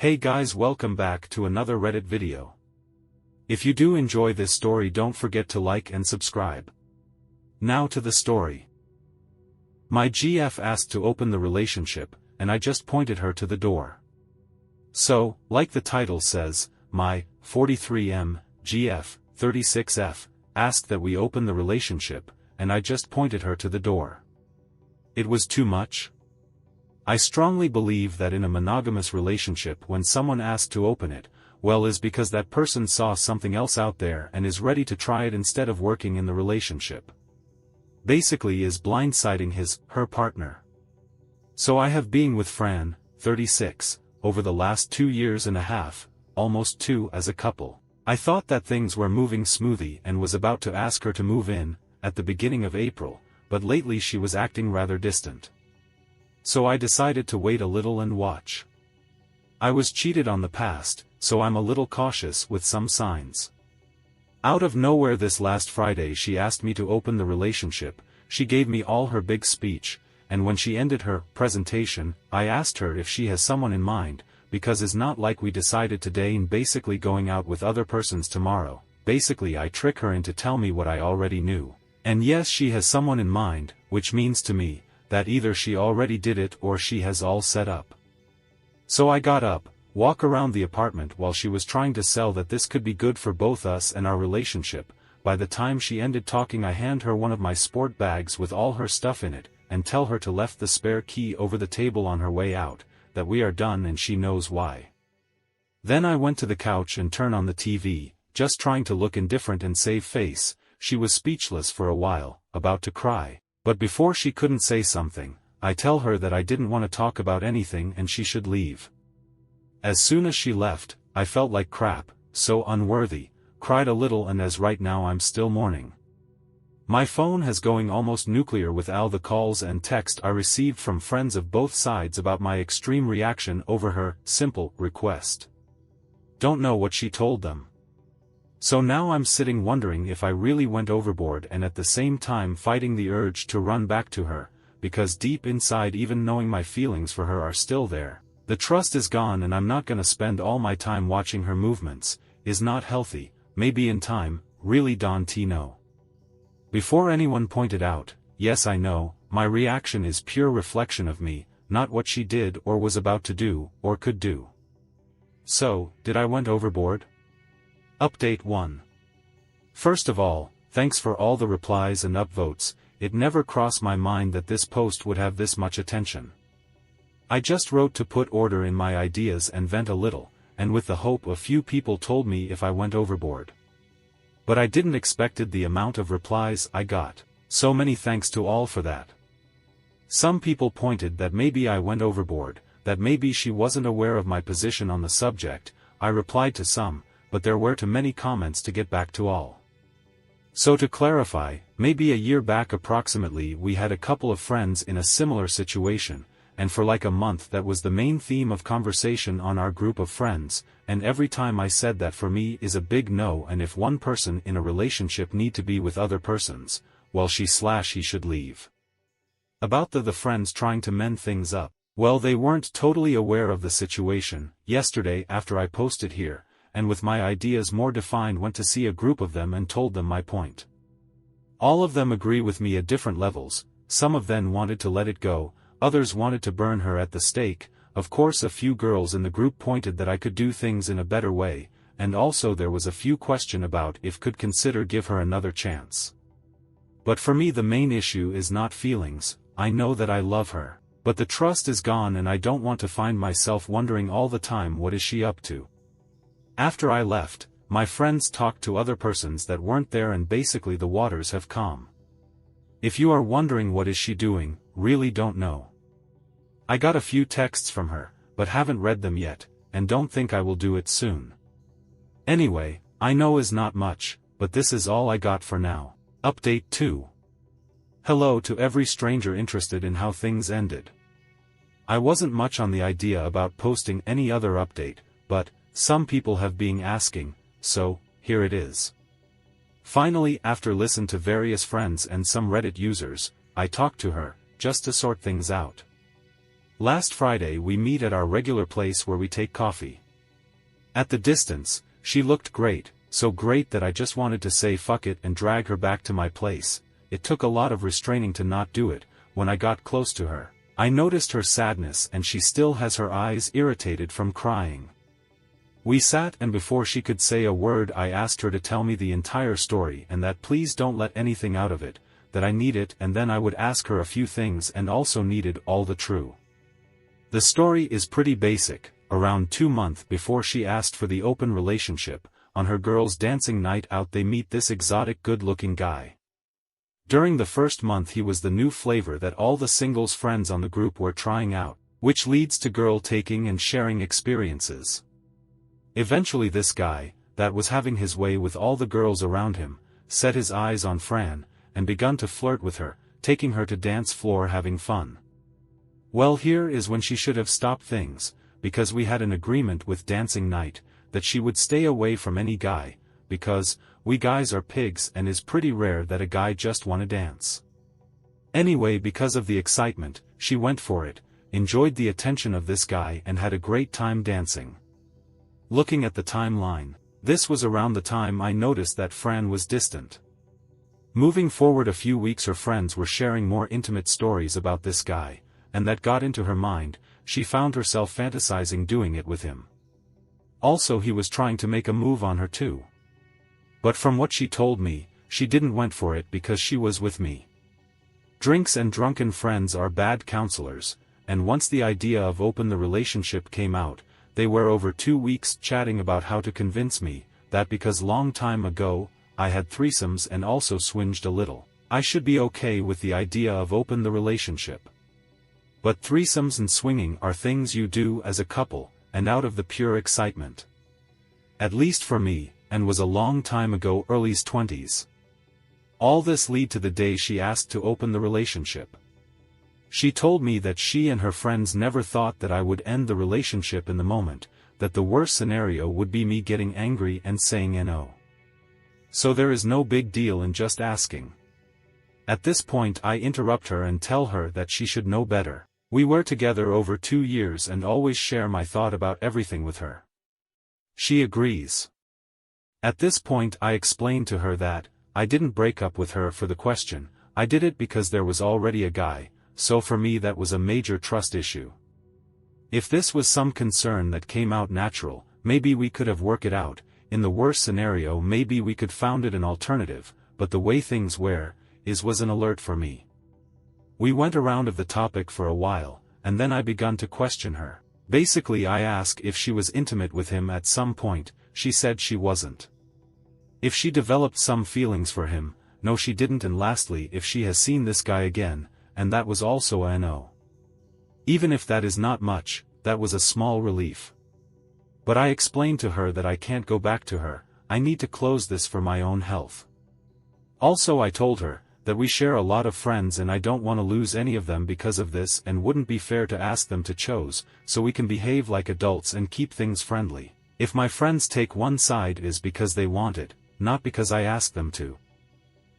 Hey guys, welcome back to another Reddit video. If you do enjoy this story, don't forget to like and subscribe. Now to the story. My GF asked to open the relationship, and I just pointed her to the door. So, like the title says, my 43M, GF, 36F, asked that we open the relationship, and I just pointed her to the door. It was too much? I strongly believe that in a monogamous relationship, when someone asks to open it, well, is because that person saw something else out there and is ready to try it instead of working in the relationship. Basically is blindsiding her partner. So I have been with Fran, 36, over the last 2.5 years, almost 2 as a couple. I thought that things were moving smoothly and was about to ask her to move in, at the beginning of April, but lately she was acting rather distant. So I decided to wait a little and watch. I was cheated on the past, so I'm a little cautious with some signs. Out of nowhere this last Friday she asked me to open the relationship. She gave me all her big speech, and when she ended her presentation, I asked her if she has someone in mind, because it's not like we decided today and basically going out with other persons tomorrow. Basically I trick her into tell me what I already knew. And yes, she has someone in mind, which means to me that either she already did it or she has all set up. So I got up, walk around the apartment while she was trying to sell that this could be good for both us and our relationship. By the time she ended talking, I hand her one of my sport bags with all her stuff in it, and tell her to left the spare key over the table on her way out, that we are done and she knows why. Then I went to the couch and turned on the TV, just trying to look indifferent and save face. She was speechless for a while, about to cry. But before she couldn't say something, I tell her that I didn't want to talk about anything and she should leave. As soon as she left, I felt like crap, so unworthy, cried a little, and as right now I'm still mourning. My phone has going almost nuclear with all the calls and text I received from friends of both sides about my extreme reaction over her simple request. Don't know what she told them. So now I'm sitting wondering if I really went overboard, and at the same time fighting the urge to run back to her, because deep inside, even knowing my feelings for her are still there, the trust is gone and I'm not gonna spend all my time watching her movements, is not healthy. Maybe in time, really Don Tino. Before anyone pointed out, yes I know, my reaction is pure reflection of me, not what she did or was about to do, or could do. So, did I went overboard? Update 1. First of all, thanks for all the replies and upvotes. It never crossed my mind that this post would have this much attention. I just wrote to put order in my ideas and vent a little, and with the hope a few people told me if I went overboard. But I didn't expected the amount of replies I got, so many thanks to all for that. Some people pointed that maybe I went overboard, that maybe she wasn't aware of my position on the subject. I replied to some, but there were too many comments to get back to all. So to clarify, maybe a year back approximately we had a couple of friends in a similar situation, and for like a month that was the main theme of conversation on our group of friends, and every time I said that for me is a big no, and if one person in a relationship need to be with other persons, well he should leave. About the friends trying to mend things up, well they weren't totally aware of the situation. Yesterday after I posted here, and with my ideas more defined, went to see a group of them and told them my point. All of them agree with me at different levels. Some of them wanted to let it go, others wanted to burn her at the stake. Of course a few girls in the group pointed that I could do things in a better way, and also there was a few question about if could consider give her another chance. But for me the main issue is not feelings. I know that I love her, but the trust is gone and I don't want to find myself wondering all the time what is she up to. After I left, my friends talked to other persons that weren't there and basically the waters have calm. If you are wondering what is she doing, really don't know. I got a few texts from her, but haven't read them yet, and don't think I will do it soon. Anyway, I know is not much, but this is all I got for now. Update 2. Hello to every stranger interested in how things ended. I wasn't much on the idea about posting any other update, but some people have been asking, so here it is. Finally, after listening to various friends and some Reddit users, I talked to her, just to sort things out. Last Friday we meet at our regular place where we take coffee. At the distance, she looked great, so great that I just wanted to say fuck it and drag her back to my place. It took a lot of restraining to not do it. When I got close to her, I noticed her sadness and she still has her eyes irritated from crying. We sat and before she could say a word I asked her to tell me the entire story and that please don't let anything out of it, that I need it, and then I would ask her a few things and also needed all the true. The story is pretty basic. Around 2 months before she asked for the open relationship, on her girls' dancing night out they meet this exotic good-looking guy. During the first month he was the new flavor that all the singles friends on the group were trying out, which leads to girl taking and sharing experiences. Eventually this guy, that was having his way with all the girls around him, set his eyes on Fran, and begun to flirt with her, taking her to dance floor having fun. Well, here is when she should have stopped things, because we had an agreement with dancing night, that she would stay away from any guy, because, we guys are pigs and it's pretty rare that a guy just wanna dance. Anyway, because of the excitement, she went for it, enjoyed the attention of this guy and had a great time dancing. Looking at the timeline, this was around the time I noticed that Fran was distant. Moving forward a few weeks her friends were sharing more intimate stories about this guy, and that got into her mind. She found herself fantasizing doing it with him. Also he was trying to make a move on her too. But from what she told me, she didn't went for it because she was with me. Drinks and drunken friends are bad counselors, and once the idea of open the relationship came out, they were over 2 weeks chatting about how to convince me, that because long time ago, I had threesomes and also swinged a little, I should be okay with the idea of open the relationship. But threesomes and swinging are things you do as a couple, and out of the pure excitement. At least for me, and was a long time ago, early 20s. All this lead to the day she asked to open the relationship. She told me that she and her friends never thought that I would end the relationship in the moment, that the worst scenario would be me getting angry and saying no. So there is no big deal in just asking. At this point I interrupt her and tell her that she should know better. We were together over 2 years and always share my thought about everything with her. She agrees. At this point I explained to her that, I didn't break up with her for the question, I did it because there was already a guy, so for me that was a major trust issue. If this was some concern that came out natural, maybe we could have worked it out, in the worst scenario maybe we could found it an alternative, but the way things were, was an alert for me. We went around of the topic for a while, and then I begun to question her. Basically I asked if she was intimate with him at some point, she said she wasn't. If she developed some feelings for him, no she didn't, and lastly if she has seen this guy again, and that was also a no. Even if that is not much, that was a small relief. But I explained to her that I can't go back to her, I need to close this for my own health. Also I told her, that we share a lot of friends and I don't want to lose any of them because of this and wouldn't be fair to ask them to choose, so we can behave like adults and keep things friendly. If my friends take one side is because they want it, not because I ask them to.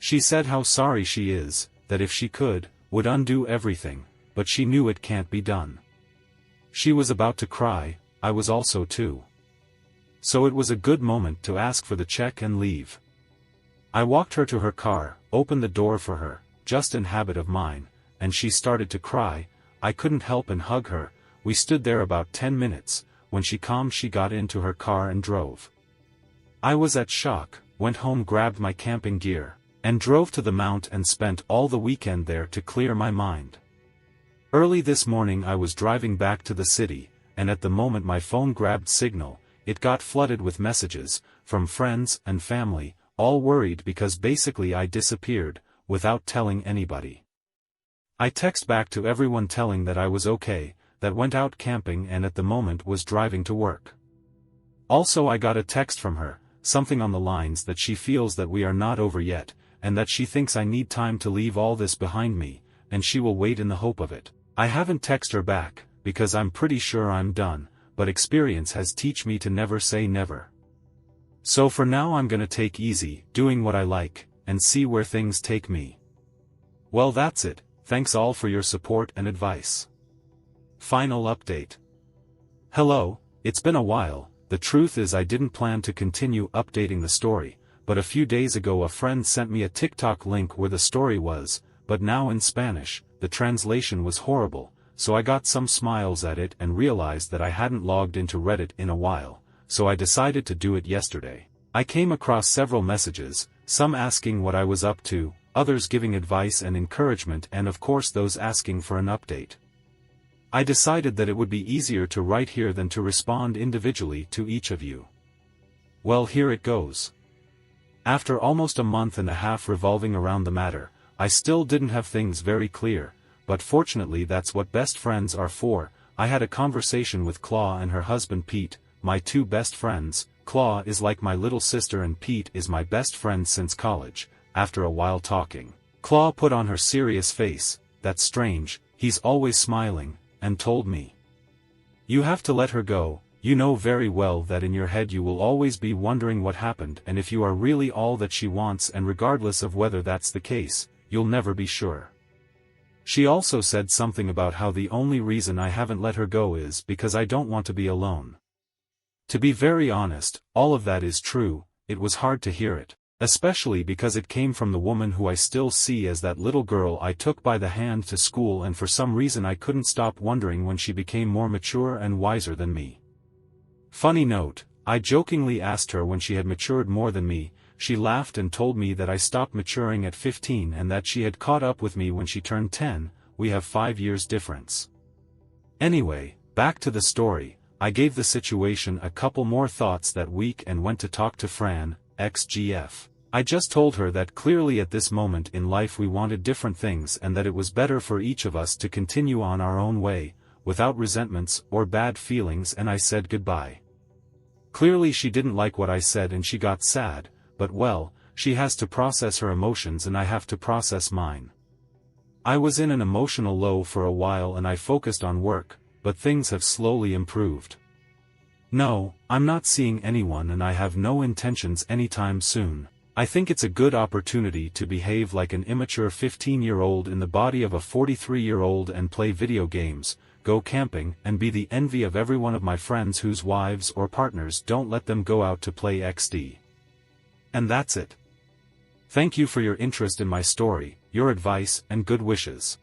She said how sorry she is, that if she could, would undo everything, but she knew it can't be done. She was about to cry, I was also too. So it was a good moment to ask for the check and leave. I walked her to her car, opened the door for her, just in habit of mine, and she started to cry. I couldn't help and hug her. We stood there about 10 minutes, when she calmed she got into her car and drove. I was at shock, went home, grabbed my camping gear, and drove to the Mount and spent all the weekend there to clear my mind. Early this morning I was driving back to the city, and at the moment my phone grabbed signal, it got flooded with messages, from friends and family, all worried because basically I disappeared, without telling anybody. I text back to everyone telling that I was okay, that went out camping and at the moment was driving to work. Also I got a text from her, something on the lines that she feels that we are not over yet, and that she thinks I need time to leave all this behind me, and she will wait in the hope of it. I haven't texted her back, because I'm pretty sure I'm done, but experience has teach me to never say never. So for now I'm gonna take easy, doing what I like, and see where things take me. Well that's it, thanks all for your support and advice. Final update. Hello, it's been a while. The truth is I didn't plan to continue updating the story, but a few days ago a friend sent me a TikTok link where the story was, but now in Spanish. The translation was horrible, so I got some smiles at it and realized that I hadn't logged into Reddit in a while, so I decided to do it yesterday. I came across several messages, some asking what I was up to, others giving advice and encouragement, and of course those asking for an update. I decided that it would be easier to write here than to respond individually to each of you. Well, here it goes. After almost a month and a half revolving around the matter, I still didn't have things very clear, but fortunately that's what best friends are for. I had a conversation with Claw and her husband Pete, my two best friends. Claw is like my little sister and Pete is my best friend since college. After a while talking, Claw put on her serious face, "That's strange, he's always smiling," and told me, "You have to let her go. You know very well that in your head you will always be wondering what happened and if you are really all that she wants, and regardless of whether that's the case, you'll never be sure." She also said something about how the only reason I haven't let her go is because I don't want to be alone. To be very honest, all of that is true. It was hard to hear it, especially because it came from the woman who I still see as that little girl I took by the hand to school, and for some reason I couldn't stop wondering when she became more mature and wiser than me. Funny note, I jokingly asked her when she had matured more than me. She laughed and told me that I stopped maturing at 15 and that she had caught up with me when she turned 10. We have 5 years difference. Anyway, back to the story. I gave the situation a couple more thoughts that week and went to talk to Fran, ex-GF. I just told her that clearly at this moment in life we wanted different things and that it was better for each of us to continue on our own way, without resentments or bad feelings, and I said goodbye. Clearly she didn't like what I said and she got sad, but well, she has to process her emotions and I have to process mine. I was in an emotional low for a while and I focused on work, but things have slowly improved. No, I'm not seeing anyone and I have no intentions anytime soon. I think it's a good opportunity to behave like an immature 15-year-old in the body of a 43-year-old and play video games, go camping, and be the envy of every one of my friends whose wives or partners don't let them go out to play XD. And that's it. Thank you for your interest in my story, your advice, and good wishes.